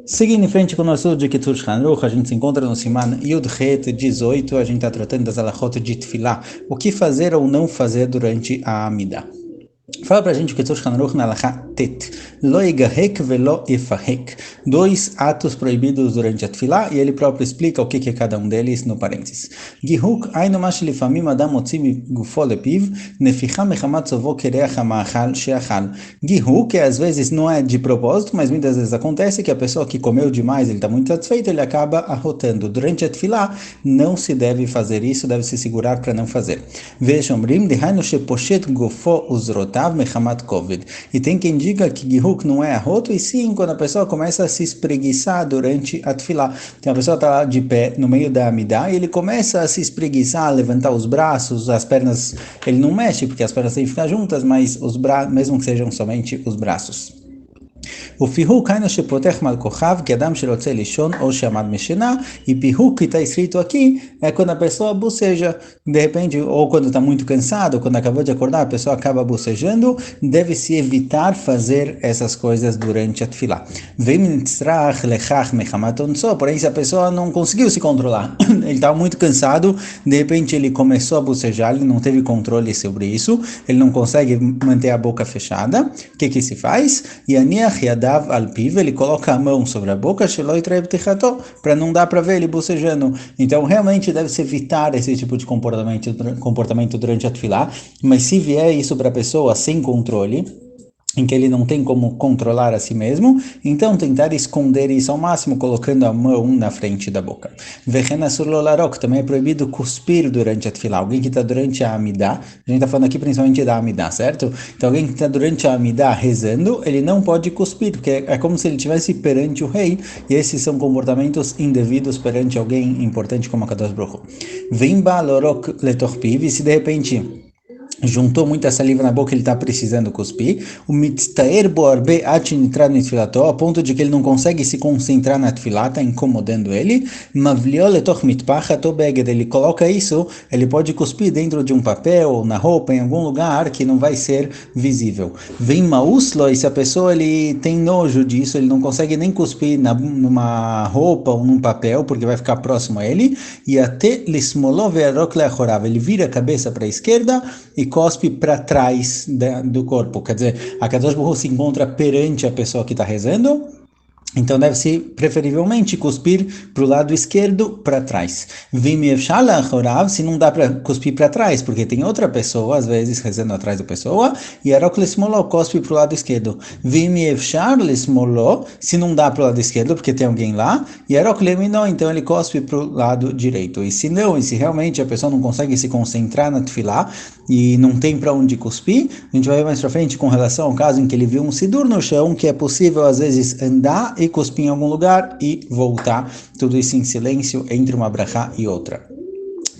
Seguindo em frente com o nosso de Kitzur Shulchan Aruch, a gente se encontra no Siman Yud Het 18, a gente está tratando das alachot de Tfilah, o que fazer ou não fazer durante a Amidah. Fala pra gente o que Kitzur Shulchan Aruch na Alachá Tet. Lo yigahek velo yifahek. Dois atos proibidos durante a Tfilah, e ele próprio explica o que é cada um deles no parênteses. Gihuk, ainu ma shelifamim adam motzi migufo lepiv, neficha mechamat zovo kereach hama'achal she'achal. Gihuk, que às vezes não é de propósito, mas muitas vezes acontece que a pessoa que comeu demais, ele está muito satisfeito, ele acaba arrotando. Durante a Tfilah, não se deve fazer isso, deve se segurar para não fazer. Veshomrim, dehainu sheposhet gufo uzrotav mechamat kovid. E tem quem diga que Gihuk não é arroto, e sim quando a pessoa começa a se espreguiçar durante a Tfilah. Então a pessoa está lá de pé no meio da Amidah e ele começa a se espreguiçar, a levantar os braços, as pernas, ele não mexe porque as pernas têm que ficar juntas, mas os braços, mesmo que sejam somente os braços. O פיהוק היינו שפותח מעל כוכב, כאדם שרוצה לישון ou שעמד משינה, e פיהוק que está escrito aqui é quando a pessoa boceja, de repente, ou quando está muito cansado, quando acabou de acordar, a pessoa acaba bocejando, deve-se evitar fazer essas coisas durante a tefilá. Porém, se a pessoa não conseguiu se controlar, ele estava muito cansado, de repente ele começou a bocejar, ele não teve controle sobre isso, ele não consegue manter a boca fechada, o que se faz? Yadav alpiv, ele coloca a mão sobre a boca, para não dar para ver ele bocejando. Então, realmente deve-se evitar esse tipo de comportamento durante a tefilá, mas se vier isso para a pessoa sem controle, em que ele não tem como controlar a si mesmo, então tentar esconder isso ao máximo, colocando a mão na frente da boca. Também é proibido cuspir durante a tefilá. Alguém que está durante a Amidah, a gente está falando aqui principalmente da Amidah, certo? Então alguém que está durante a Amidah rezando, ele não pode cuspir, porque é como se ele estivesse perante o rei, e esses são comportamentos indevidos perante alguém importante como a Kadosh Baruch Hu. Vimba lorok letorpiv, e se de repente juntou muita saliva na boca, ele está precisando cuspir. O mitztaer boarbe atinitrad nitfilató, a ponto de que ele não consegue se concentrar na tefilá, está incomodando ele. Mavlió letoch mitpachat beged, ele coloca isso, ele pode cuspir dentro de um papel, na roupa, em algum lugar que não vai ser visível. Vem mauslo, e se a pessoa ele tem nojo disso, ele não consegue nem cuspir numa roupa ou num papel, porque vai ficar próximo a ele, e até lismoló ve'arok leachorav, ele vira a cabeça para a esquerda e cospe para trás do corpo. Quer dizer, a Kadosh Baruch Hu se encontra perante a pessoa que está rezando, então deve-se preferivelmente cuspir para o lado esquerdo, para trás. Se não dá para cuspir para trás, porque tem outra pessoa, às vezes, rezando atrás da pessoa, e Arok Lesmoló cospe para o lado esquerdo. Se não dá para o lado esquerdo, porque tem alguém lá, e Arok Leminó, então ele cospe para o lado direito. E se não, e se realmente a pessoa não consegue se concentrar na tefilá, e não tem para onde cuspir, a gente vai ver mais para frente com relação ao caso em que ele viu um sidur no chão, que é possível às vezes andar e cuspir em algum lugar e voltar, tudo isso em silêncio entre uma brachá e outra.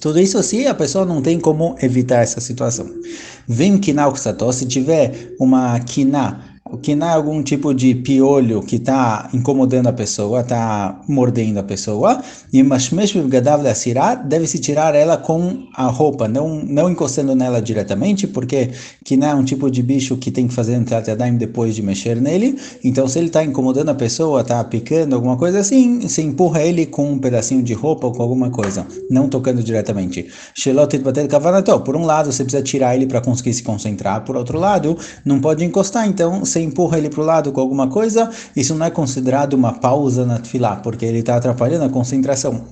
Tudo isso assim, a pessoa não tem como evitar essa situação. Vem kiná o se tiver uma kiná, o kiná é algum tipo de piolho que está incomodando a pessoa, está mordendo a pessoa, e mashmesh v'gadav le'asirá, deve-se tirar ela com a roupa, não encostando nela diretamente, porque kiná é um tipo de bicho que tem que fazer entrar yadayim depois de mexer nele, então se ele está incomodando a pessoa, está picando, alguma coisa assim, você empurra ele com um pedacinho de roupa ou com alguma coisa, não tocando diretamente. Shelot itbater kavanató, por um lado você precisa tirar ele para conseguir se concentrar, por outro lado, não pode encostar, então você empurra ele para o lado com alguma coisa, isso não é considerado uma pausa na tefilá, porque ele está atrapalhando a concentração.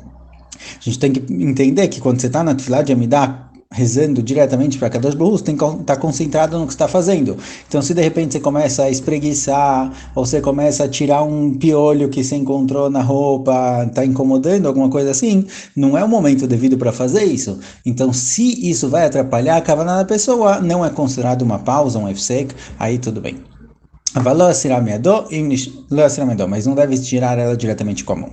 A gente tem que entender que quando você está na tefilá de Amidah, rezando diretamente para Kadosh Baruch Hu, você tem que estar concentrado no que você está fazendo. Então, se de repente você começa a espreguiçar, ou você começa a tirar um piolho que você encontrou na roupa, está incomodando, alguma coisa assim, não é o momento devido para fazer isso. Então, se isso vai atrapalhar a kavaná da pessoa, não é considerado uma pausa, um efsek, aí tudo bem. Mas não deve tirar ela diretamente com a mão.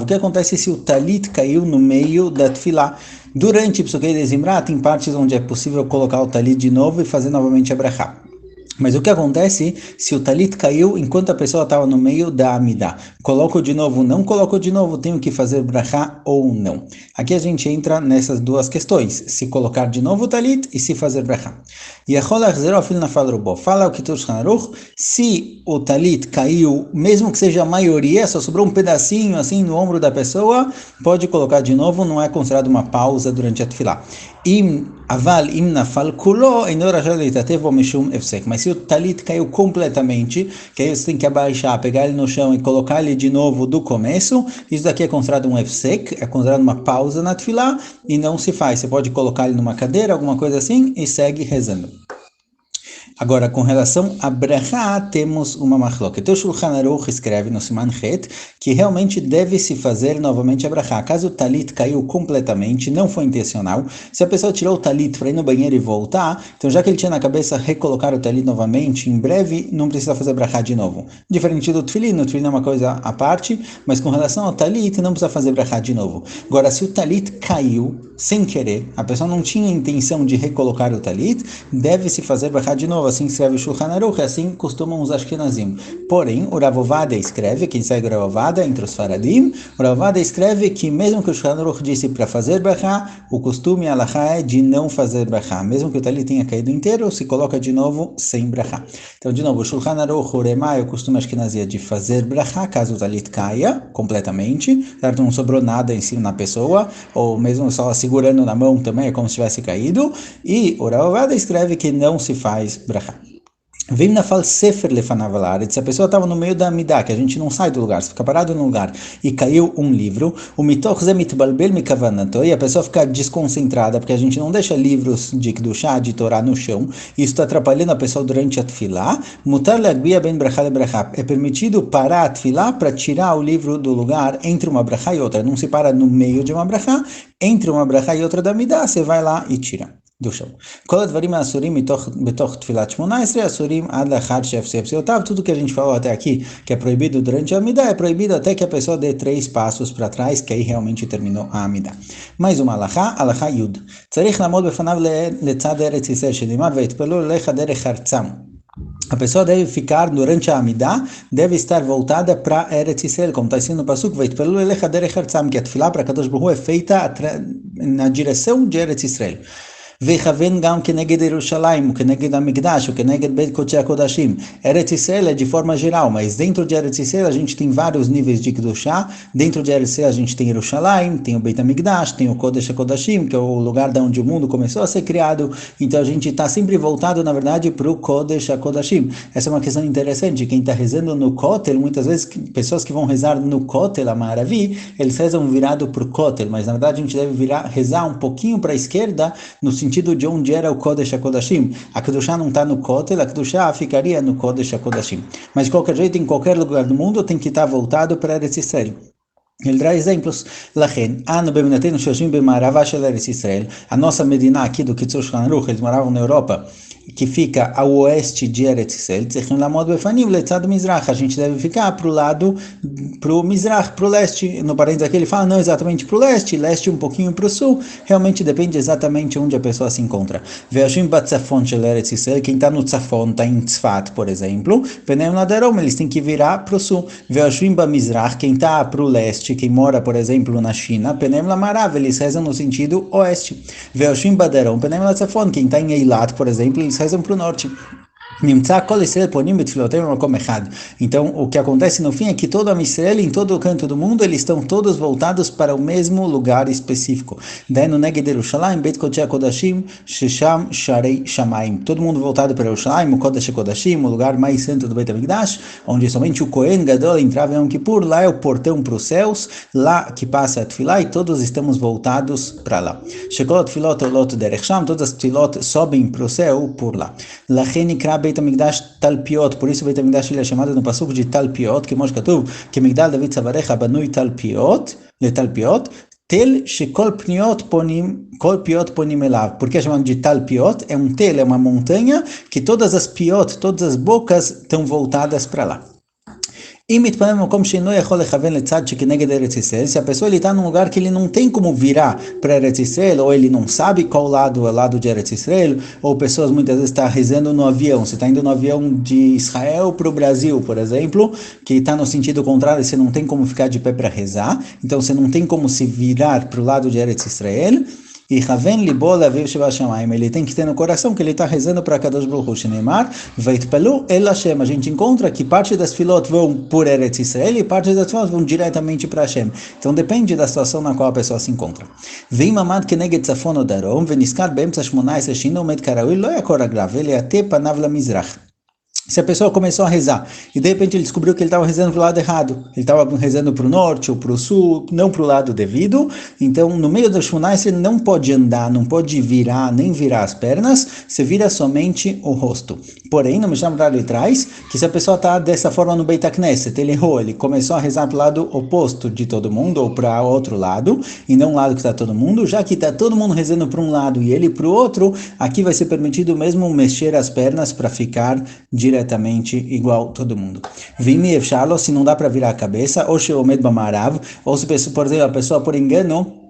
O que acontece se o talit caiu no meio da tefilá? Durante Psukei de Zimra, tem partes onde é possível colocar o talit de novo e fazer novamente a brachá. Mas o que acontece se o talit caiu enquanto a pessoa estava no meio da amidá? Coloco de novo, não coloco de novo, tenho que fazer brachá ou não? Aqui a gente entra nessas duas questões, se colocar de novo o talit e se fazer brachá. E fala o Kitur Shulchan Aruch, se o talit caiu, mesmo que seja a maioria, só sobrou um pedacinho assim no ombro da pessoa, pode colocar de novo, não é considerado uma pausa durante a tefilá. Mas se o talit caiu completamente, que aí você tem que abaixar, pegar ele no chão e colocar ele de novo do começo, isso daqui é considerado um efsek, é considerado uma pausa na tefilá, e não se faz. Você pode colocar ele numa cadeira, alguma coisa assim, e segue rezando. Agora, com relação a brachá, temos uma machloket. O Shulchan Aruch escreve no Siman Het que realmente deve se fazer novamente a brachá. Caso o talit caiu completamente, não foi intencional, se a pessoa tirou o talit para ir no banheiro e voltar, então já que ele tinha na cabeça recolocar o talit novamente, em breve não precisa fazer brachá de novo. Diferente do tefilin, o tefilin é uma coisa à parte, mas com relação ao talit, não precisa fazer brachá de novo. Agora, se o talit caiu sem querer, a pessoa não tinha intenção de recolocar o talit, deve-se fazer brachá de novo. Assim escreve o Shulchan Aruch, assim costumam os Ashkenazim. Porém, o Rav Ovadia escreve, quem segue o Rav Ovadia entre os Faradim, o Rav Ovadia escreve que mesmo que o Shulchan Aruch disse para fazer brachá, o costume alahá é de não fazer brachá. Mesmo que o talit tenha caído inteiro, se coloca de novo sem brachá. Então, de novo, o Shulchan Aruch, o Remá, o costume Ashkenazia de fazer brachá, caso o talit caia completamente, certo? Não sobrou nada em cima na pessoa, ou mesmo só segurando na mão também, é como se tivesse caído. E o Rav Ovadia escreve que não se faz brachá. Vem na fal sefer lefanav alaretz, se a pessoa estava no meio da amidá, que a gente não sai do lugar, você fica parado no lugar, e caiu um livro, o mitoch ze mitbalbel mikavanato, e a pessoa fica desconcentrada, porque a gente não deixa livros de Kedushá, de Torá no chão, e isso está atrapalhando a pessoa durante a tefilá, mutar leagbia ben brachá le brachá, é permitido parar a tefilá para tirar o livro do lugar entre uma brachá e outra, não se para no meio de uma brachá, entre uma brachá e outra da amidá, você vai lá e tira do chão. Tudo que a gente falou até aqui, que é proibido durante a Amidá, é proibido até que a pessoa dê 3 passos para trás, que aí realmente terminou a Amidá. Mais uma alahá Yud. A pessoa deve ficar durante a Amidá, deve estar voltada para Eretz Yisrael, como está escrito no Pasuk, que a tefilá para Kadosh Baruch Hu é feita na direção de Eretz Yisrael. וכוון גם כנגד ירושלים, וכנגד המקדש, וכנגד בית קודשי הקודשים. Eretz Yisrael é de forma geral, mas dentro de Eretz Yisrael a gente tem vários níveis de Kedushá. Dentro de Eretz Yisrael a gente tem Yerushalayim, tem o Beit HaMikdash, tem o Kodesh HaKodashim, que é o lugar de onde o mundo começou a ser criado. Então a gente está sempre voltado, na verdade, para o Kodesh HaKodashim. Essa é uma questão interessante. Quem está rezando no Kotel, muitas vezes, pessoas que vão rezar no Kotel, a Maravi, eles rezam virado para o Kotel, mas na verdade a gente deve rezar um pouquinho para a esquerda, no sentido de onde era o Kodesh HaKodashim. A Kedushá não está no Kotel, a Kedushá ficaria no Kodesh HaKodashim. Mas de qualquer jeito, em qualquer lugar do mundo, tem que estar voltado para Eretz Yisrael. Ele traz exemplos. A nossa Medina aqui do Kitzur Shulchan Aruch, eles moravam na Europa, que fica ao oeste de Eretz Yisrael, a gente deve ficar para o lado, para o Mizrach, para o leste. No parênteses aqui ele fala não exatamente para o leste, leste um pouquinho para o sul, realmente depende exatamente onde a pessoa se encontra. Quem está no Tzafon, está em Tzfat, por exemplo, eles têm que virar para o sul. Quem está para o leste, quem mora, por exemplo, na China, eles rezam no sentido oeste. Quem está em Eilat, por exemplo, eles rezam para o norte. Então, o que acontece no fim é que todo Amisrael, em todo o canto do mundo, eles estão todos voltados para o mesmo lugar específico. Todo mundo voltado para Yerushalayim, o Kodesh HaKodashim, o lugar mais santo do Beit HaMikdash, onde somente o Kohen Gadol entrava em Yom Kippur. Lá é o portão para os céus, lá que passa a tefilá, e todos estamos voltados para lá. Todas as tefilot sobem para o céu por lá. Beit HaMikdash Talpiot, por isso Beit HaMikdash ele é chamado no Pasuk de Talpiot, que Moshe Katuv, que Migdal David Tzavarecha banui Talpiot, letalpiot, tel shekol pniot ponim elav. Por que é chamado de Talpiot? É um tel, é uma montanha que todas as piot, todas as bocas estão voltadas para lá. Se a pessoa está num lugar que ele não tem como virar para Eretz Israel, ou ele não sabe qual lado é o lado de Eretz Israel, ou pessoas muitas vezes estão rezando no avião, você está indo no avião de Israel para o Brasil, por exemplo, que está no sentido contrário, você não tem como ficar de pé para rezar, então você não tem como se virar para o lado de Eretz Israel, e Raven Libo Laviv Sheva Shamayim, ele tem que ter no coração que ele está rezando para Kadosh Baruch Hu, Shenemar, Vaitpalu El Hashem. A gente encontra que parte das filot vão por Eretz Israel e parte das filot vão diretamente para Hashem. Então depende da situação na qual a pessoa se encontra. Vem mamad keneged tzafon o darom, veniskar beemtza 18 shina umed karaui, lo yakor agrav, ele ate panav lamizrach. Se a pessoa começou a rezar e de repente ele descobriu que ele estava rezando para o lado errado, ele estava rezando para o norte ou para o sul, não para o lado devido, então no meio das Shmonai ele não pode andar, não pode virar, nem virar as pernas, você vira somente o rosto. Porém, no Mishnah Brura ele traz que se a pessoa está dessa forma no Beit HaKnesset, ele errou, ele começou a rezar para o lado oposto de todo mundo ou para outro lado, e não o lado que está todo mundo, já que está todo mundo rezando para um lado e ele para o outro, aqui vai ser permitido mesmo mexer as pernas para ficar diretamente igual todo mundo. Vimi Efshalo, se não dá para virar a cabeça, ou Sheomed Bamarav, ou se, por exemplo, a pessoa por engano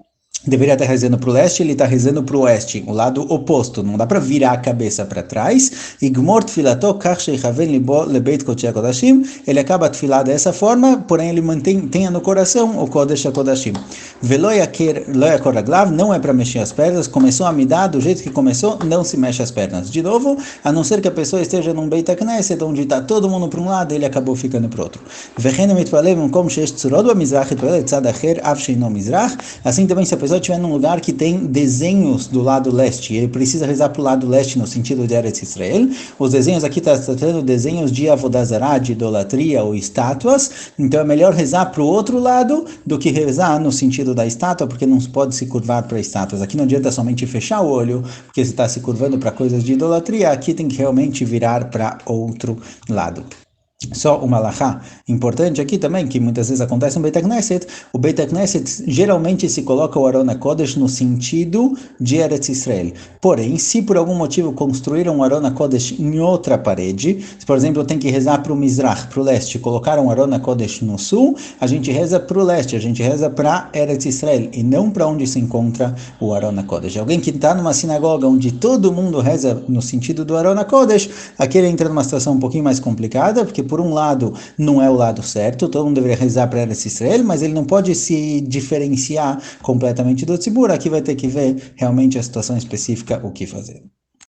deveria estar rezando para o leste, ele está rezando para o oeste, o lado oposto, não dá para virar a cabeça para trás. E Gmor Tfilato, Kach Sheichaven Libo Lebeit Kodesh HaKodashim, ele acaba a tefilá dessa forma, porém ele tenha no coração o Kodesh HaKodashim. Velo Yakor Aglav, não é para mexer as pernas, começou a me dar, do jeito que começou, não se mexe as pernas. De novo, a não ser que a pessoa esteja num Beit HaKnesset, onde está todo mundo para um lado, ele acabou ficando para o outro. Assim também, se a pessoa estiver num lugar que tem desenhos do lado leste, ele precisa rezar para o lado leste no sentido de Eretz Israel. Os desenhos aqui estão tratando desenhos de Avodazará, de idolatria ou estátuas, então é melhor rezar para o outro lado do que rezar no sentido da estátua, porque não pode se curvar para estátuas. Aqui não adianta somente fechar o olho, porque você está se curvando para coisas de idolatria, aqui tem que realmente virar para outro lado. Só uma halachá importante aqui também, que muitas vezes acontece no Beit HaKnesset, o Beit HaKnesset geralmente se coloca o Aron HaKodesh no sentido de Eretz Israel. Porém, se por algum motivo construíram o Aron HaKodesh em outra parede, se por exemplo tem que rezar para o Mizrach, para o leste, colocaram o Aron HaKodesh no sul, a gente reza para o leste, a gente reza para Eretz Israel, e não para onde se encontra o Aron HaKodesh. Alguém que está numa sinagoga onde todo mundo reza no sentido do Aron HaKodesh, aqui ele entra numa situação um pouquinho mais complicada, porque por um lado não é o lado certo, todo mundo deveria rezar para Eretz Israel, mas ele não pode se diferenciar completamente do tzibur, aqui vai ter que ver realmente a situação específica o que fazer.